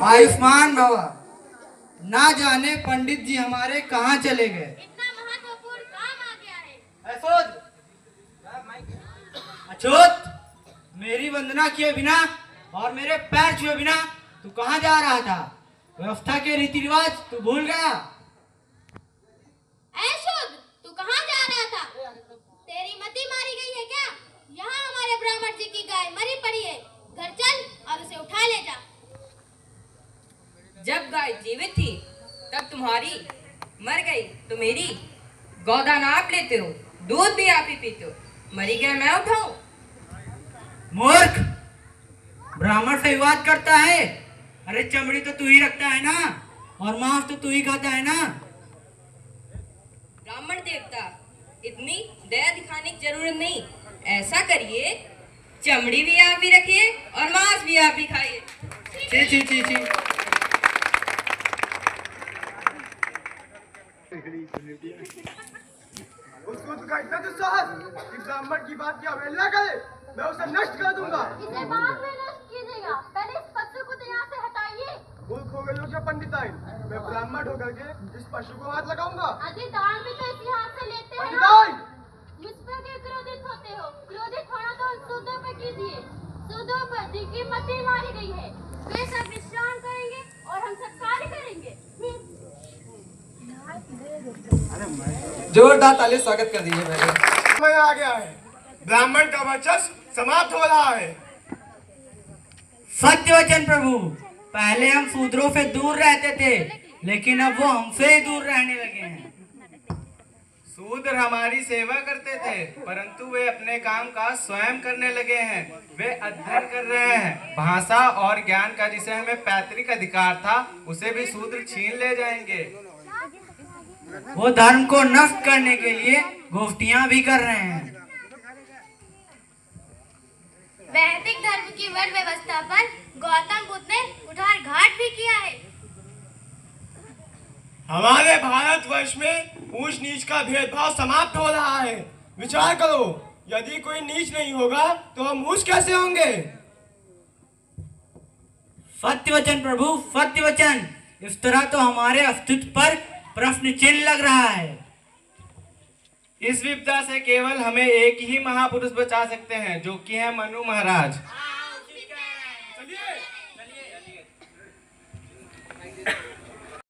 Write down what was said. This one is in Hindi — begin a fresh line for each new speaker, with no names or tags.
आयुष्मान भवा। ना जाने पंडित जी हमारे कहाँ चले गए।
इतना महत्वपूर्ण काम आ गया है।
अछूत, मेरी वंदना किए बिना और मेरे पैर छुए बिना तू कहाँ जा रहा था? व्यवस्था के रीति रिवाज तू भूल गया?
अशुद्ध, तू कहाँ जा रहा था? तेरी मति मारी गई है क्या? यहाँ हमारे ब्राह्मण जी की गाय मरी पड़ी है। घर चल और उसे उठा ले जा।
जब गाय जीवित थी तब तुम्हारी, मर गई तो मेरी। गोदान आप लेते हो, दूध भी आप ही पीते हो, मरी गया मैं उठाऊं?
मूर्ख, ब्राह्मण से विवाद करता है। अरे चमड़ी तो तू ही रखता है ना, और मांस तो तू ही खाता है ना।
ब्राह्मण देवता, इतनी दया दिखाने की जरूरत नहीं। ऐसा करिए, चमड़ी भी आप ही रखिए और मांस भी आप ही खाइए।
ची ची ची ची।
उसको तो इतना दुस्साहस कि ब्राह्मण की बात की अवहेलना करे, मैं उसे नष्ट कर दूंगा।
इसे बाद में नष्ट कीजिएगा, पहले इस पशु को तो यहाँ से हटाइए।
मूर्ख हो गए हो क्या पंडिताइन? मैं ब्राह्मण होकर के इस पशु को हाथ लगाऊंगा।
अजी दान भी तो इसी हाथ से लेते हैं।
पंडिताइन,
मुझ पर क्यों क्रोधित होते हो? क्रोधित होना तो सूदों पर कीजिए, सूदों पर जिनकी मति मारी गई है। वे सब विश्राम करेंगे और हम सब कार्य करेंगे।
जोरदार ताली स्वागत कर दीजिए पहले।
समय आ गया है, ब्राह्मण का वर्चस्व समाप्त हो रहा है।
सत्य वचन प्रभु। पहले हम शूद्रों से दूर रहते थे, लेकिन अब वो हमसे ही दूर रहने लगे हैं।
शूद्र हमारी सेवा करते थे, परंतु वे अपने काम का स्वयं करने लगे हैं। वे अध्ययन कर रहे हैं। भाषा और ज्ञान का जिसे हमें पैतृक अधिकार था, उसे भी शूद्र छीन ले जाएंगे।
वो धर्म को नष्ट करने के लिए गोष्ठियां भी कर रहे हैं।
वैदिक धर्म की वर्ण व्यवस्था पर गौतम बुद्ध ने कुठार घाट भी किया है।
हमारे भारतवर्ष में ऊंच नीच का भेदभाव समाप्त हो रहा है। विचार करो, यदि कोई नीच नहीं होगा तो हम ऊंच कैसे होंगे?
सत्य वचन प्रभु, सत्य वचन। इस तरह तो हमारे अस्तित्व पर प्रश्न चिन्ह लग रहा है।
इस विपदा से केवल हमें एक ही महापुरुष बचा सकते हैं, जो कि है मनु महाराज।
चलिए।